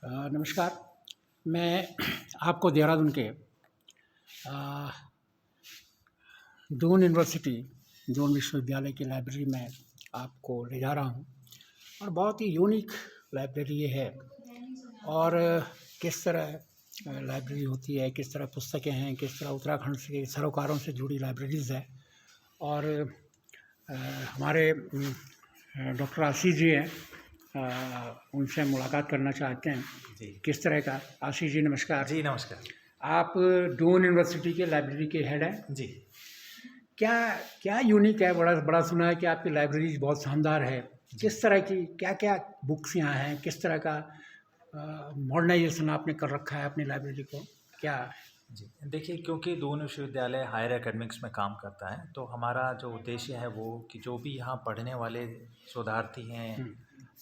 नमस्कार। मैं आपको देहरादून के अ, दून यूनिवर्सिटी, दून विश्वविद्यालय की लाइब्रेरी में आपको ले जा रहा हूँ और बहुत ही यूनिक लाइब्रेरी ये है। और किस तरह लाइब्रेरी होती है, किस तरह पुस्तकें हैं, किस तरह उत्तराखंड के सरोकारों से जुड़ी लाइब्रेरीज़ है। और हमारे डॉक्टर आशीष जी हैं, उनसे मुलाकात करना चाहते हैं। जी किस तरह का? आशीष जी नमस्कार। जी नमस्कार। आप दून यूनिवर्सिटी के लाइब्रेरी के हेड हैं। जी क्या क्या यूनिक है? बड़ा बड़ा सुना है कि आपकी लाइब्रेरी बहुत शानदार है। किस तरह की क्या क्या बुक्स यहाँ हैं? किस तरह का मॉडर्नाइजेशन आपने कर रखा है अपनी लाइब्रेरी को? क्या जी देखिए, क्योंकि दून विश्वविद्यालय हायर एकेडमिक्स में काम करता है, तो हमारा जो उद्देश्य है वो कि जो भी यहाँ पढ़ने वाले शोधार्थी हैं,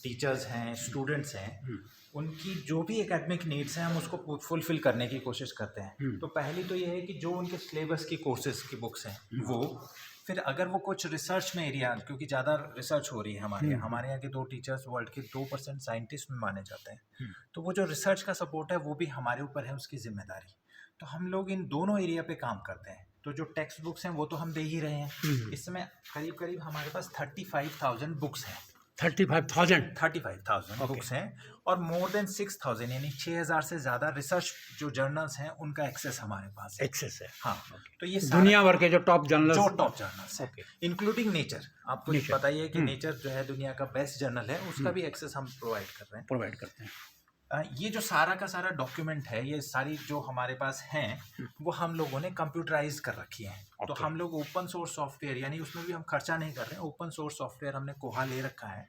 टीचर्स हैं, स्टूडेंट्स हैं, उनकी जो भी एकेडमिक नीड्स हैं हम उसको फुलफ़िल करने की कोशिश करते हैं। तो पहली तो ये है कि जो उनके सिलेबस की कोर्सेज़ की बुक्स हैं वो, फिर अगर वो कुछ रिसर्च में एरिया, क्योंकि ज़्यादा रिसर्च हो रही है हमारे यहाँ के 2 टीचर्स वर्ल्ड के 2% साइंटिस्ट में माने जाते हैं, तो वो जो रिसर्च का सपोर्ट है वो भी हमारे ऊपर है, उसकी ज़िम्मेदारी। तो हम लोग इन दोनों एरिया पे काम करते हैं। तो जो टेक्स्ट बुक्स हैं वो तो हम दे ही रहे हैं। इस समय करीब करीब हमारे पास 35,000 बुक्स हैं। 35,000 बुक्स हैं और मोर देन 6,000 यानी 6,000 से ज़्यादा रिसर्च जो जर्नल्स हैं उनका एक्सेस हमारे पास है। एक्सेस है? हाँ, तो ये दुनिया भर के जो टॉप जर्नल्स हैं, इंक्लूडिंग नेचर। आपको पता ही है कि नेचर जो है दुनिया का बेस्ट जर्नल है, उसका भी एक्सेस हम प्रोवाइड करते हैं। ये जो सारा का सारा डॉक्यूमेंट है, ये सारी जो हमारे पास हैं वो हम लोगों ने कंप्यूटराइज कर रखी हैं। तो हम लोग ओपन सोर्स सॉफ्टवेयर, यानी उसमें भी हम खर्चा नहीं कर रहे हैं, ओपन सोर्स सॉफ्टवेयर हमने कोहा ले रखा है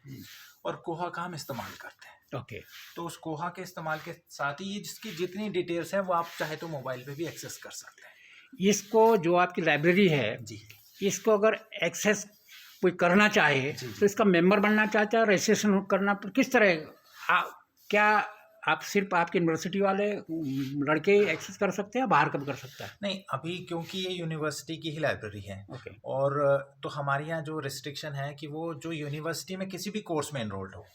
और कोहा का हम इस्तेमाल करते हैं। तो उस कोहा के इस्तेमाल के साथ ही जिसकी जितनी डिटेल्स हैं वो आप चाहे तो मोबाइल पे भी एक्सेस कर सकते हैं। इसको जो आपकी लाइब्रेरी है जी, इसको अगर एक्सेस कोई करना चाहे तो इसका मेंबर बनना चाहता है, रजिस्ट्रेशन करना किस तरह? क्या आप सिर्फ आपके यूनिवर्सिटी वाले लड़के एक्सेस कर सकते हैं या बाहर कब कर सकता है? नहीं, अभी क्योंकि ये यूनिवर्सिटी की ही लाइब्रेरी है और तो हमारे यहाँ जो रिस्ट्रिक्शन है कि वो जो यूनिवर्सिटी में किसी भी कोर्स में एनरोल्ड हो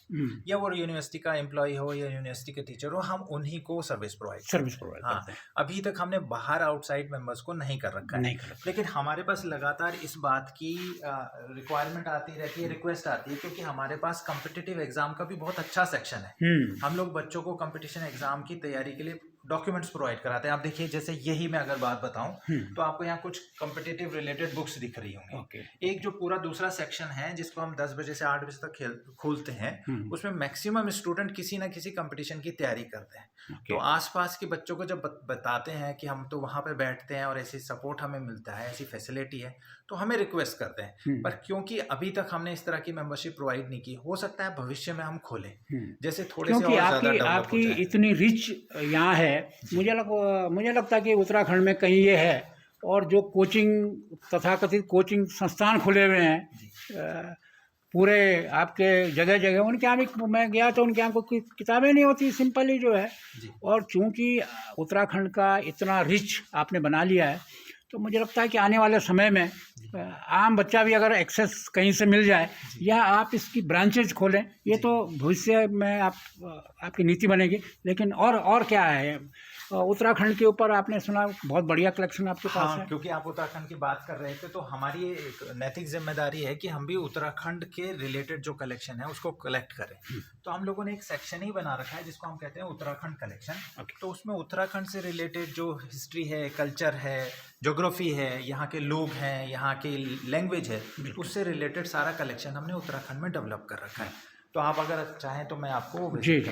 या वो यूनिवर्सिटी का एम्प्लॉय हो या यूनिवर्सिटी के टीचर हो, हम उन्हीं को सर्विस प्रोवाइड करते हैं। अभी तक हमने बाहर आउटसाइड मेंबर्स को नहीं कर रखा है, लेकिन हमारे पास लगातार इस बात की रिक्वायरमेंट आती रहती है, रिक्वेस्ट आती है, क्योंकि हमारे पास कॉम्पिटिटिव एग्जाम का भी बहुत अच्छा सेक्शन है। हम लोग बच्चों को कंपटीशन एग्जाम की तैयारी के लिए डॉक्यूमेंट्स प्रोवाइड कराते हैं। आप देखिए, जैसे यही मैं अगर बात बताऊं तो आपको यहाँ कुछ कॉम्पिटिटिव रिलेटेड बुक्स दिख रही होंगी। एक जो पूरा दूसरा सेक्शन है जिसको हम 10 बजे से 8 बजे तक खोलते हैं, उसमें मैक्सिमम स्टूडेंट किसी ना किसी कंपटीशन की तैयारी करते हैं। तो आसपास के बच्चों को जब बताते हैं कि हम तो वहाँ पे बैठते हैं और ऐसी सपोर्ट हमें मिलता है, ऐसी फैसिलिटी है, तो हमें रिक्वेस्ट करते हैं। पर क्योंकि अभी तक हमने इस तरह की मेंबरशिप प्रोवाइड नहीं की, हो सकता है भविष्य में हम खोलें, जैसे थोड़े से और ज्यादा डेवलप आपकी इतनी रिच यहाँ है। मुझे लगता है कि उत्तराखंड में कहीं ये है। और जो कोचिंग तथाकथित कोचिंग संस्थान खुले हुए हैं पूरे आपके जगह जगह, उनके यहाँ भी मैं गया तो उनके यहाँ कोई किताबें नहीं होती, सिंपली जो है। और चूंकि उत्तराखंड का इतना रिच आपने बना लिया है, तो मुझे लगता है कि आने वाले समय में आम बच्चा भी अगर एक्सेस कहीं से मिल जाए या आप इसकी ब्रांचेज खोलें, ये तो भविष्य में आपकी नीति बनेगी। लेकिन और क्या है उत्तराखंड के ऊपर? आपने सुना बहुत बढ़िया कलेक्शन आपके पास है। क्योंकि आप उत्तराखंड की बात कर रहे थे, तो हमारी एक नैतिक जिम्मेदारी है कि हम भी उत्तराखंड के रिलेटेड जो कलेक्शन है उसको कलेक्ट करें। तो हम लोगों ने एक सेक्शन ही बना रखा है जिसको हम कहते हैं उत्तराखंड कलेक्शन। तो उसमें उत्तराखंड से रिलेटेड जो हिस्ट्री है, कल्चर है, ज्योग्राफी है, यहाँ के लोग हैं, यहाँ की लैंग्वेज है, उससे रिलेटेड सारा कलेक्शन हमने उत्तराखंड में डेवलप कर रखा है। तो आप अगर चाहें तो मैं आपको जी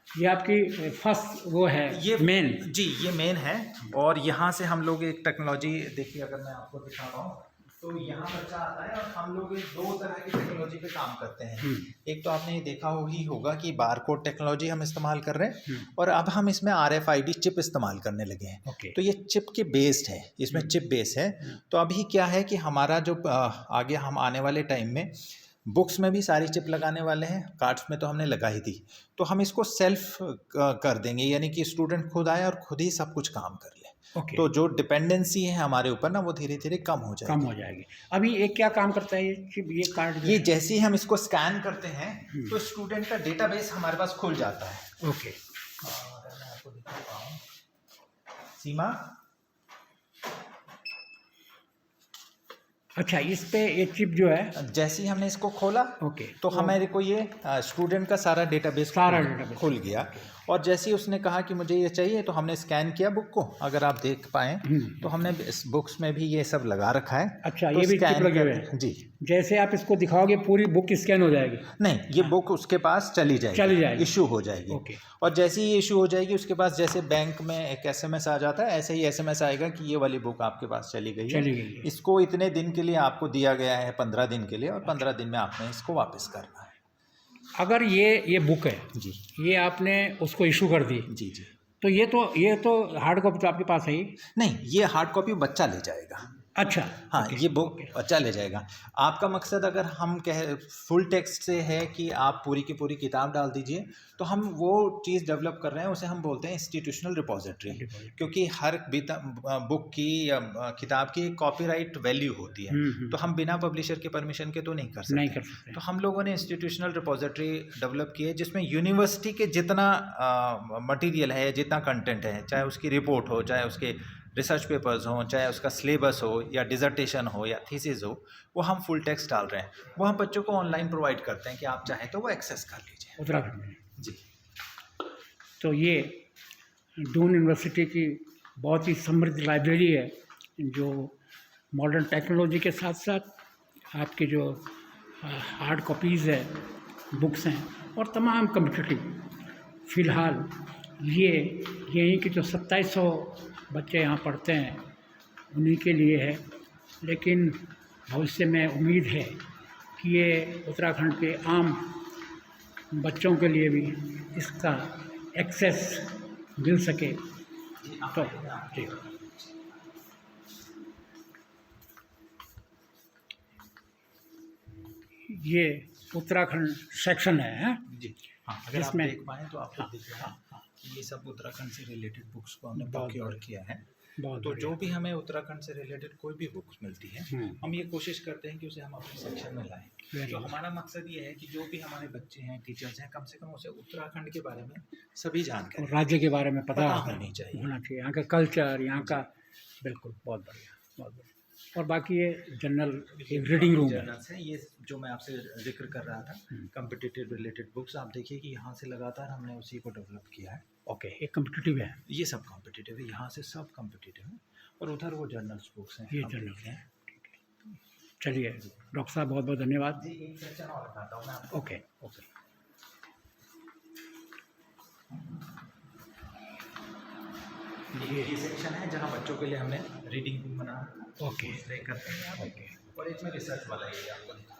ये आपकी फर्स्ट वो है, ये मेन? जी, ये मेन है। और यहाँ से हम लोग एक टेक्नोलॉजी, देखिए अगर मैं आपको दिखा रहा हूँ तो यहाँ बच्चा आता है और हम लोग 2 तरह की टेक्नोलॉजी पे काम करते हैं। एक तो आपने ये देखा ही होगा कि बारकोड टेक्नोलॉजी हम इस्तेमाल कर रहे हैं और अब हम इसमें RFID चिप इस्तेमाल करने लगे हैं। तो ये चिप के बेस्ड है, इसमें चिप बेस है। तो अभी क्या है कि हमारा जो आगे हम आने वाले टाइम में बुक्स में भी सारी चिप लगाने वाले हैं, कार्ड्स में तो हमने लगा ही दी, तो हम इसको सेल्फ कर देंगे, यानी कि स्टूडेंट खुद आए और खुद ही सब कुछ काम कर ले। तो जो डिपेंडेंसी है हमारे ऊपर ना, वो धीरे धीरे कम हो जाएगी। अभी एक क्या काम करता है ये कार्ड? ये जैसे ही हम इसको स्कैन करते हैं तो स्टूडेंट का डेटाबेस हमारे पास खुल जाता है। अगर मैं आपको दिखा पाऊँ, सीमा, अच्छा, इस पे ये चिप जो है, जैसे ही हमने इसको खोला ओके, तो हमारे को ये स्टूडेंट का सारा डेटाबेस सारा डेटाबेस खुल गया। और जैसे ही उसने कहा कि मुझे ये चाहिए तो हमने स्कैन किया बुक को, अगर आप देख पाएँ तो हमने इस बुक्स में भी ये सब लगा रखा है। अच्छा, तो ये भी चिप स्कैन लगे हुए कर, हैं। जी, जैसे आप इसको दिखाओगे पूरी बुक स्कैन हो जाएगी? नहीं, ये बुक उसके पास चली जाएगी, इशू हो जाएगी। ओके। और जैसे ही इशू हो जाएगी उसके पास, जैसे बैंक में एक एसएमएस आ जाता है, ऐसे ही एसएमएस आएगा कि ये वाली बुक आपके पास चली गई है। इसको इतने दिन के लिए आपको दिया गया है, 15 दिन के लिए, और 15 दिन में आपने इसको वापस करना है। अगर ये बुक है जी, ये आपने उसको इशू कर दी, जी, जी, तो ये तो हार्ड कॉपी तो आपके पास है ही? नहीं, ये हार्ड कॉपी बच्चा ले जाएगा। अच्छा, हाँ, ये बुक बच्चा ले जाएगा। आपका मकसद अगर हम फुल टेक्स्ट से है कि आप पूरी की पूरी किताब डाल दीजिए, तो हम वो चीज़ डेवलप कर रहे हैं, उसे हम बोलते हैं इंस्टीट्यूशनल रिपोजिटरी। क्योंकि हर बुक की या किताब की कॉपीराइट वैल्यू होती है, तो हम बिना पब्लिशर के परमिशन के तो नहीं कर सकते। तो हम लोगों ने इंस्टीट्यूशनल रिपोजिटरी डेवलप की है, जिसमें यूनिवर्सिटी के जितना मटेरियल है, जितना कंटेंट है, चाहे उसकी रिपोर्ट हो, चाहे उसके रिसर्च पेपर्स हों, चाहे उसका सिलेबस हो, या डिजर्टेशन हो, या थीसिस हो, वो हम फुल टेक्स्ट डाल रहे हैं। वो हम बच्चों को ऑनलाइन प्रोवाइड करते हैं कि आप चाहें तो वो एक्सेस कर लीजिए। उत्तराखंड में जी, तो ये दून यूनिवर्सिटी की बहुत ही समृद्ध लाइब्रेरी है, जो मॉडर्न टेक्नोलॉजी के साथ साथ आपके जो हार्ड कॉपीज़ है, बुक्स हैं, और तमाम कम्पिटिटिव, फ़िलहाल ये यहीं के जो 2700 बच्चे यहाँ पढ़ते हैं उन्हीं के लिए है, लेकिन भविष्य में उम्मीद है कि ये उत्तराखंड के आम बच्चों के लिए भी इसका एक्सेस मिल सके। तो जी, ये उत्तराखंड सेक्शन है, जी, हाँ, अगर आप जिसमें देख पाएँ तो आपको दिख रहा है कि ये सब उत्तराखंड से रिलेटेड बुक्स को हमने प्रोक्योर किया है। तो जो भी हमें उत्तराखंड से रिलेटेड कोई भी बुक्स मिलती है, हम ये कोशिश करते हैं कि उसे हम अपने सेक्शन में लाएं। तो हमारा मकसद ये है कि जो भी हमारे बच्चे हैं, टीचर्स हैं, कम से कम उसे उत्तराखंड के बारे में सभी जानकारी, राज्य के बारे में पता होनी चाहिए, यहाँ का कल्चर, यहाँ का, बिल्कुल, बहुत बढ़िया, बहुत बढ़िया। और बाकी ये जनरल एक रीडिंग रूम जर्नल्स हैं, ये जो मैं आपसे जिक्र कर रहा था, कम्पिटिटिव रिलेटेड बुक्स। आप देखिए कि यहाँ से लगातार हमने उसी को डेवलप किया है। ओके, एक कम्पिटिटिव है, ये सब कॉम्पिटिटिव है, यहाँ से सब कॉम्पिटिटिव है, और उधर वो जर्नल्स बुक्स हैं, ये जर्नल्स हैं। चलिए डॉक्टर साहब, बहुत बहुत धन्यवाद। जी, एक सेक्शन और बताता हूँ मैं आपको। ओके ओके, ये सेक्शन है जहाँ बच्चों के लिए हमने रीडिंग रूम बना, ओके करते हैं आप। ओके, और इसमें रिसर्च वाला एरिया आपको दिखा,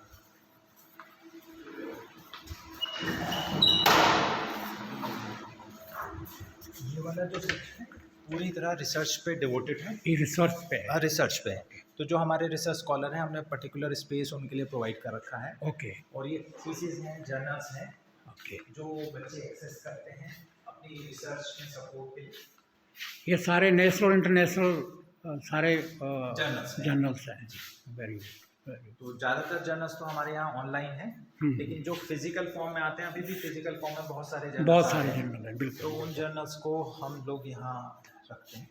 ये वाला जो सेक्शन है पूरी तरह रिसर्च पे डिवोटेड है। ये रिसर्च पे है? रिसर्च पे है। तो जो हमारे रिसर्च स्कॉलर हैं, हमने पर्टिकुलर स्पेस उनके लिए प्रोवाइड कर रखा है। ओके और ये थीसिस हैं, जर्नल्स हैं, ओके, जो बच्चे एक्सेस करते हैं अपनी रिसर्च में सपोर्ट के लिए। ये सारे नेशनल इंटरनेशनल सारे जर्नल्स हैं। Very good. तो ज़्यादातर जर्नल्स तो हमारे यहाँ ऑनलाइन है, लेकिन जो फिजिकल फॉर्म में आते हैं, अभी भी फिजिकल फॉर्म में बहुत सारे जर्नल हैं, बिल्कुल। तो उन जर्नल्स को हम लोग यहाँ रखते हैं।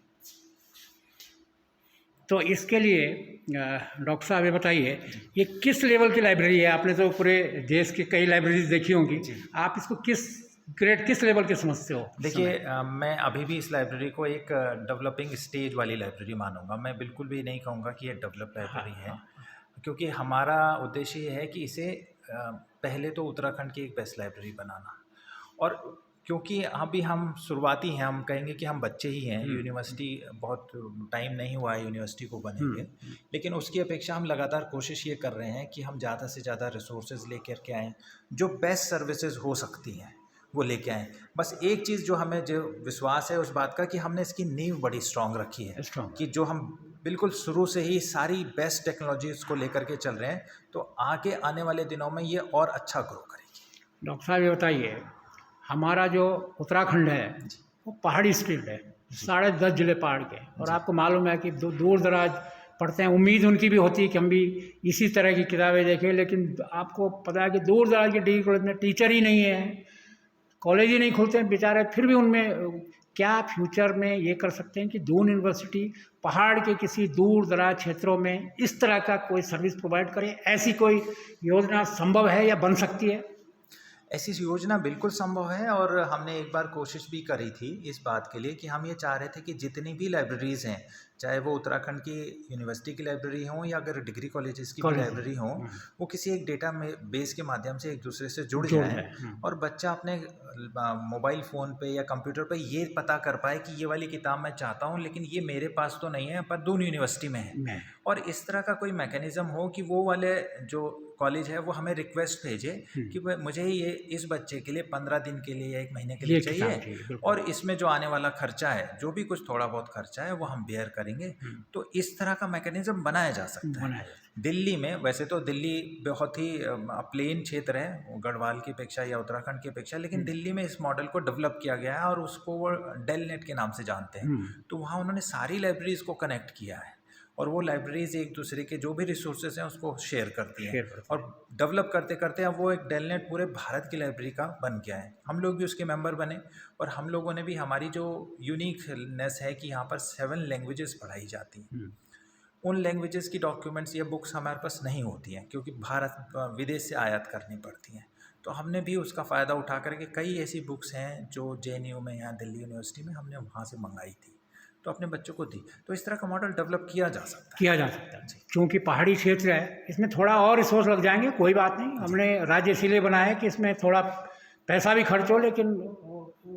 तो इसके लिए डॉक्टर साहब ये बताइए, ये किस लेवल की लाइब्रेरी है? आपने तो पूरे देश की कई लाइब्रेरीज देखी होंगी, आप इसको किस ग्रेड, किस लेवल के समझते हो? देखिए, मैं अभी भी इस लाइब्रेरी को एक डेवलपिंग स्टेज वाली लाइब्रेरी मानूंगा। मैं बिल्कुल भी नहीं कहूँगा कि ये डेवलप लाइब्रेरी है, क्योंकि हमारा उद्देश्य ये है कि इसे पहले तो उत्तराखंड की एक बेस्ट लाइब्रेरी बनाना। और क्योंकि अभी हम शुरुआती हैं, हम कहेंगे कि हम बच्चे ही हैं, यूनिवर्सिटी बहुत टाइम नहीं हुआ है यूनिवर्सिटी को बनेंगे, लेकिन उसकी अपेक्षा हम लगातार कोशिश ये कर रहे हैं कि हम ज़्यादा से ज़्यादा रिसोर्सेज लेकर के आएँ, जो बेस्ट सर्विसेज हो सकती हैं वो लेके आएँ। बस एक चीज़ जो हमें जो विश्वास है उस बात का, कि हमने इसकी नींव बड़ी स्ट्रॉन्ग रखी है, कि जो हम बिल्कुल शुरू से ही सारी बेस्ट टेक्नोलॉजीज़ को लेकर के चल रहे हैं, तो आगे आने वाले दिनों में ये और अच्छा ग्रो करेगी। डॉक्टर साहब ये बताइए, हमारा जो उत्तराखंड है वो पहाड़ी स्टेट है, 10.5 जिले पहाड़ के, और आपको मालूम है कि दूर दराज पढ़ते हैं। उम्मीद उनकी भी होती है कि हम भी इसी तरह की किताबें देखें, लेकिन आपको पता है कि दूर दराज के डिग्री कॉलेज में टीचर ही नहीं है, कॉलेज ही नहीं खुलते हैं बेचारे, फिर भी उनमें क्या फ्यूचर में ये कर सकते हैं कि दून यूनिवर्सिटी पहाड़ के किसी दूर दराज क्षेत्रों में इस तरह का कोई सर्विस प्रोवाइड करे? ऐसी कोई योजना संभव है या बन सकती है? ऐसी योजना बिल्कुल संभव है, और हमने एक बार कोशिश भी करी थी इस बात के लिए कि हम ये चाह रहे थे कि जितनी भी लाइब्रेरीज़ हैं, चाहे वो उत्तराखंड की यूनिवर्सिटी की लाइब्रेरी हों या अगर डिग्री कॉलेजेस की भी लाइब्रेरी हों, वो किसी एक डेटा बेस के माध्यम से एक दूसरे से जुड़ जाए और बच्चा अपने मोबाइल फ़ोन पे या कंप्यूटर पे ये पता कर पाए कि ये वाली किताब मैं चाहता हूँ लेकिन ये मेरे पास तो नहीं है, पर दून यूनिवर्सिटी में है। और इस तरह का कोई मैकेनिज़्म हो कि वो वाले जो कॉलेज है वो हमें रिक्वेस्ट भेजे कि मुझे ये इस बच्चे के लिए 15 दिन के लिए या 1 महीने के लिए चाहिए, और इसमें जो आने वाला खर्चा है, जो भी कुछ थोड़ा बहुत खर्चा है वो हम बेयर करेंगे। तो इस तरह का मैकेनिज्म बनाया जा सकता है। दिल्ली में, वैसे तो दिल्ली बहुत ही प्लेन क्षेत्र है गढ़वाल की अपेक्षा या उत्तराखंड की अपेक्षा, लेकिन दिल्ली में इस मॉडल को डेवलप किया गया है और उसको वो डेल नेट के नाम से जानते हैं। तो वहाँ उन्होंने सारी लाइब्रेरीज़ को कनेक्ट किया है और वो लाइब्रेरीज एक दूसरे के जो भी रिसोर्सेज हैं उसको शेयर करती हैं, और डेवलप करते करते अब वो एक डेलनेट पूरे भारत की लाइब्रेरी का बन गया है। हम लोग भी उसके मेंबर बने और हम लोगों ने भी, हमारी जो यूनिकनेस है कि यहाँ पर 7 लैंग्वेजेस पढ़ाई जाती हैं। उन लैंग्वेजेस की डॉक्यूमेंट्स या बुक्स हमारे पास नहीं होती हैं क्योंकि भारत विदेश से आयात करनी पड़ती हैं। तो हमने भी उसका फ़ायदा उठा करके कई ऐसी बुक्स हैं जो JNU में या दिल्ली यूनिवर्सिटी में हमने वहाँ से मंगाई थी, तो अपने बच्चों को दी। तो इस तरह का मॉडल डेवलप किया जा सकता है। क्योंकि पहाड़ी क्षेत्र है, इसमें थोड़ा और रिसोर्स लग जाएंगे, कोई बात नहीं। हमने राज्य इसीलिए बनाया है कि इसमें थोड़ा पैसा भी खर्च हो लेकिन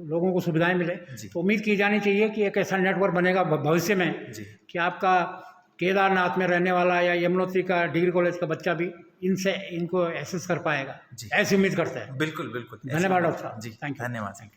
लोगों को सुविधाएं मिले। तो उम्मीद की जानी चाहिए कि एक ऐसा नेटवर्क बनेगा भविष्य में कि आपका केदारनाथ में रहने वाला या यमुनोत्री का डिग्री कॉलेज का बच्चा भी इनको एक्सेस कर पाएगा, ऐसी उम्मीद करते हैं। बिल्कुल बिल्कुल। धन्यवाद डॉक्टर साहब। जी, धन्यवाद।